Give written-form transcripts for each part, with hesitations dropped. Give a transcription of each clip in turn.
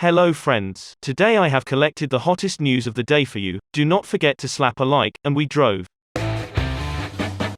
Hello friends. Today I have collected the hottest news of the day for you. Do not forget to slap a like, and we drove.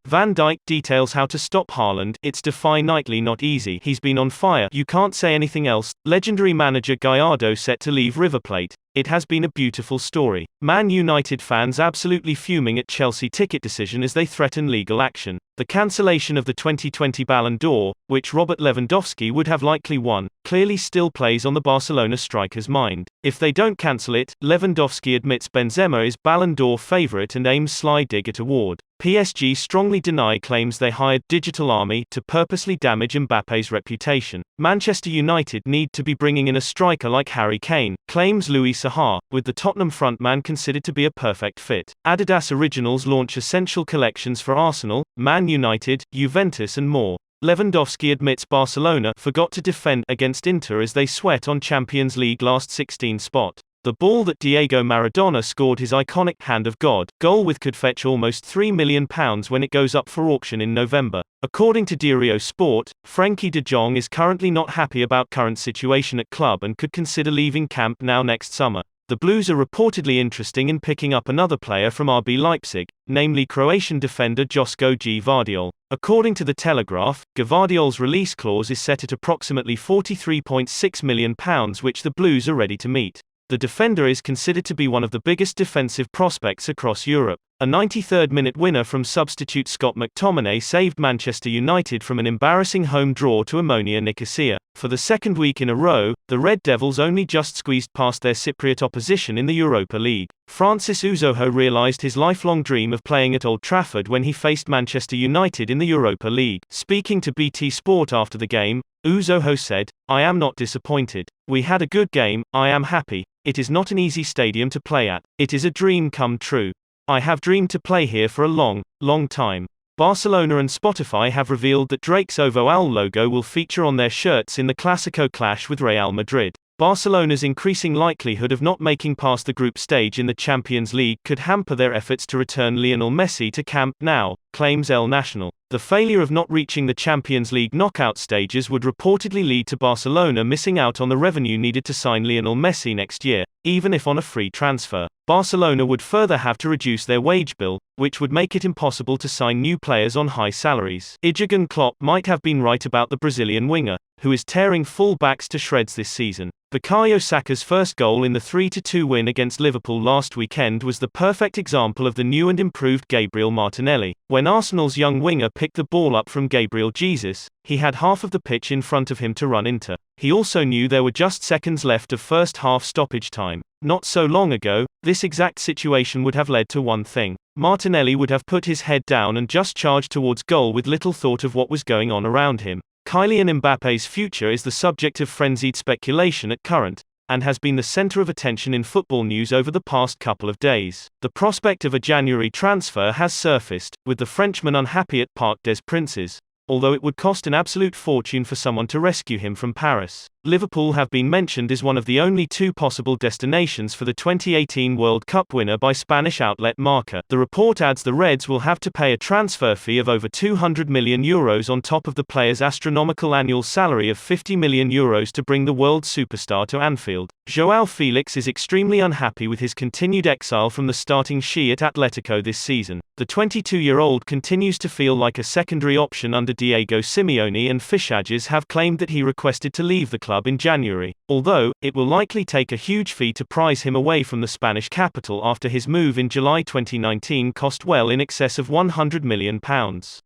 Van Dijk details how to stop Haaland. It's defy nightly not easy. He's been on fire. You can't say anything else. Legendary manager Gallardo set to leave River Plate. It has been a beautiful story. Man United fans absolutely fuming at Chelsea ticket decision as they threaten legal action. The cancellation of the 2020 Ballon d'Or, which Robert Lewandowski would have likely won, clearly still plays on the Barcelona striker's mind. If they don't cancel it, Lewandowski admits Benzema is Ballon d'Or favourite and aims sly dig at award. PSG strongly deny claims they hired Digital Army to purposely damage Mbappe's reputation. Manchester United need to be bringing in a striker like Harry Kane, claims Louis Saha, with the Tottenham frontman considered to be a perfect fit. Adidas Originals launch essential collections for Arsenal, Man United, Juventus and more. Lewandowski admits Barcelona forgot to defend against Inter as they sweat on Champions League last 16 spot. The ball that Diego Maradona scored his iconic Hand of God goal with could fetch almost £3 million when it goes up for auction in November. According to Diario Sport, Frenkie de Jong is currently not happy about current situation at club and could consider leaving Camp Nou next summer. The Blues are reportedly interested in picking up another player from RB Leipzig, namely Croatian defender Josko Gvardiol. According to The Telegraph, Gvardiol's release clause is set at approximately £43.6 million, which the Blues are ready to meet. The defender is considered to be one of the biggest defensive prospects across Europe. A 93rd-minute winner from substitute Scott McTominay saved Manchester United from an embarrassing home draw to Omonia Nicosia. For the second week in a row, the Red Devils only just squeezed past their Cypriot opposition in the Europa League. Francis Uzoho realised his lifelong dream of playing at Old Trafford when he faced Manchester United in the Europa League. Speaking to BT Sport after the game, Uzoho said, "I am not disappointed. We had a good game, I am happy. It is not an easy stadium to play at. It is a dream come true. I have dreamed to play here for a long, long time." Barcelona and Spotify have revealed that Drake's Ovo Owl logo will feature on their shirts in the Clásico clash with Real Madrid. Barcelona's increasing likelihood of not making past the group stage in the Champions League could hamper their efforts to return Lionel Messi to Camp Nou, claims El Nacional. The failure of not reaching the Champions League knockout stages would reportedly lead to Barcelona missing out on the revenue needed to sign Lionel Messi next year, even if on a free transfer. Barcelona would further have to reduce their wage bill, which would make it impossible to sign new players on high salaries. Jurgen Klopp might have been right about the Brazilian winger, who is tearing full-backs to shreds this season. Bukayo Saka's first goal in the 3-2 win against Liverpool last weekend was the perfect example of the new and improved Gabriel Martinelli. When Arsenal's young winger picked the ball up from Gabriel Jesus, he had half of the pitch in front of him to run into. He also knew there were just seconds left of first half stoppage time. Not so long ago, this exact situation would have led to one thing. Martinelli would have put his head down and just charged towards goal with little thought of what was going on around him. Kylian Mbappe's future is the subject of frenzied speculation at current, and has been the center of attention in football news over the past couple of days. The prospect of a January transfer has surfaced, with the Frenchman unhappy at Parc des Princes, although it would cost an absolute fortune for someone to rescue him from Paris. Liverpool have been mentioned as one of the only two possible destinations for the 2018 World Cup winner by Spanish outlet Marca. The report adds the Reds will have to pay a transfer fee of over €200 million on top of the player's astronomical annual salary of €50 million to bring the world superstar to Anfield. João Felix is extremely unhappy with his continued exile from the starting She at Atletico this season. The 22-year-old continues to feel like a secondary option under Diego Simeone, and Fischages have claimed that he requested to leave the club in January, although it will likely take a huge fee to prize him away from the Spanish capital after his move in July 2019 cost well in excess of £100 million.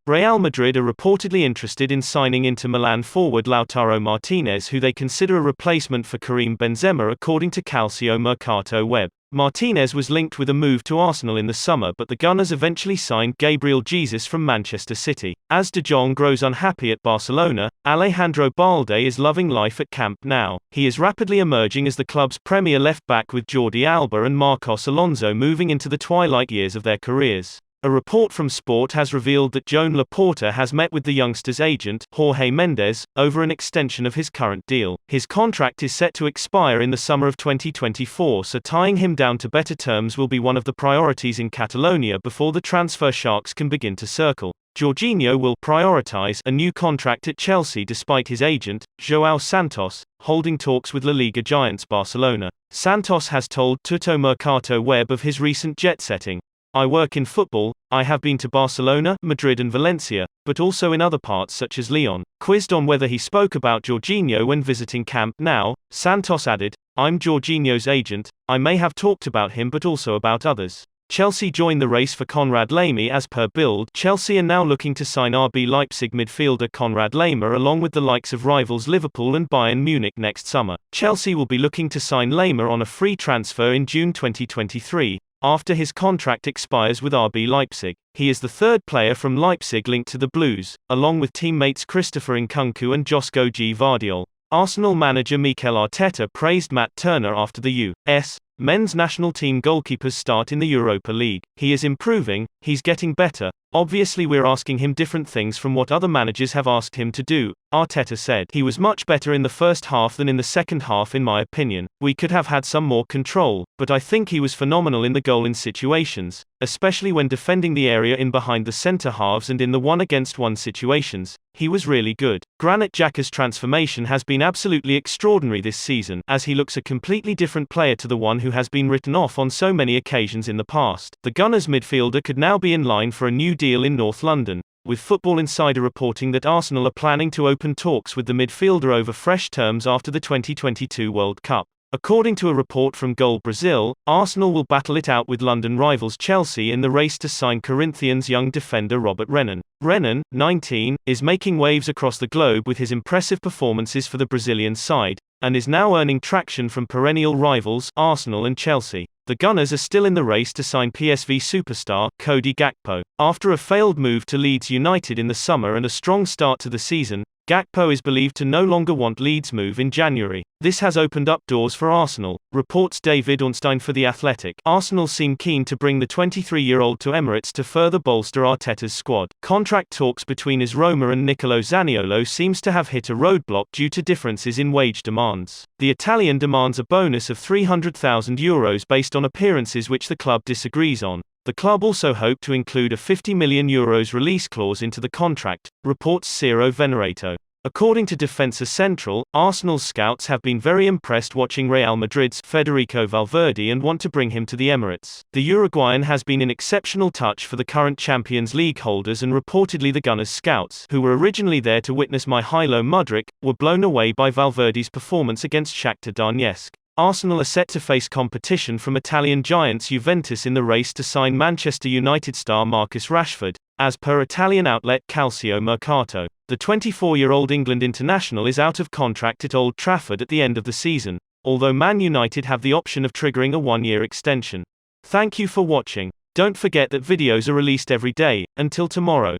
Real Madrid are reportedly interested in signing Inter Milan forward Lautaro Martinez, who they consider a replacement for Karim Benzema, according to Calcio Mercato Web. Martinez was linked with a move to Arsenal in the summer, but the Gunners eventually signed Gabriel Jesus from Manchester City. As De Jong grows unhappy at Barcelona, Alejandro Balde is loving life at Camp Nou. He is rapidly emerging as the club's premier left-back, with Jordi Alba and Marcos Alonso moving into the twilight years of their careers. A report from Sport has revealed that Joan Laporta has met with the youngster's agent, Jorge Mendes, over an extension of his current deal. His contract is set to expire in the summer of 2024, so tying him down to better terms will be one of the priorities in Catalonia before the transfer sharks can begin to circle. Jorginho will prioritize a new contract at Chelsea despite his agent, João Santos, holding talks with La Liga giants Barcelona. Santos has told Tutto Mercato Web of his recent jet-setting. "I work in football, I have been to Barcelona, Madrid and Valencia, but also in other parts such as Lyon." Quizzed on whether he spoke about Jorginho when visiting Camp Nou, Santos added, "I'm Jorginho's agent, I may have talked about him but also about others." Chelsea joined the race for Konrad Laimer as per Bild. Chelsea are now looking to sign RB Leipzig midfielder Konrad Laimer along with the likes of rivals Liverpool and Bayern Munich next summer. Chelsea will be looking to sign Laimer on a free transfer in June 2023. After his contract expires with RB Leipzig. He is the third player from Leipzig linked to the Blues, along with teammates Christopher Nkunku and Josko Gvardiol. Arsenal manager Mikel Arteta praised Matt Turner after the U.S. men's national team goalkeeper's start in the Europa League. "He is improving, he's getting better. Obviously we're asking him different things from what other managers have asked him to do," Arteta said. "He was much better in the first half than in the second half in my opinion. We could have had some more control, but I think he was phenomenal in the goal-in situations, especially when defending the area in behind the centre-halves and in the one-against-one situations. He was really good." Granit Xhaka's transformation has been absolutely extraordinary this season, as he looks a completely different player to the one who has been written off on so many occasions in the past. The Gunners midfielder could now be in line for a new deal in North London, with Football Insider reporting that Arsenal are planning to open talks with the midfielder over fresh terms after the 2022 World Cup. According to a report from Goal Brazil, Arsenal will battle it out with London rivals Chelsea in the race to sign Corinthians' young defender Robert Renan. Renan, 19, is making waves across the globe with his impressive performances for the Brazilian side, and is now earning traction from perennial rivals Arsenal and Chelsea. The Gunners are still in the race to sign PSV superstar Cody Gakpo. After a failed move to Leeds United in the summer and a strong start to the season, Gakpo is believed to no longer want Leeds' move in January. This has opened up doors for Arsenal, reports David Ornstein for The Athletic. Arsenal seem keen to bring the 23-year-old to Emirates to further bolster Arteta's squad. Contract talks between AS Roma and Nicolo Zaniolo seems to have hit a roadblock due to differences in wage demands. The Italian demands a bonus of €300,000 based on appearances which the club disagrees on. The club also hoped to include a €50 million release clause into the contract, reports Ciro Venerato. According to Defensa Central, Arsenal's scouts have been very impressed watching Real Madrid's Federico Valverde and want to bring him to the Emirates. The Uruguayan has been an exceptional touch for the current Champions League holders, and reportedly the Gunners' scouts, who were originally there to witness Mihailo Mudryk, were blown away by Valverde's performance against Shakhtar Donetsk. Arsenal are set to face competition from Italian giants Juventus in the race to sign Manchester United star Marcus Rashford, as per Italian outlet Calcio Mercato. The 24-year-old England international is out of contract at Old Trafford at the end of the season, although Man United have the option of triggering a one-year extension. Thank you for watching. Don't forget that videos are released every day. Until tomorrow.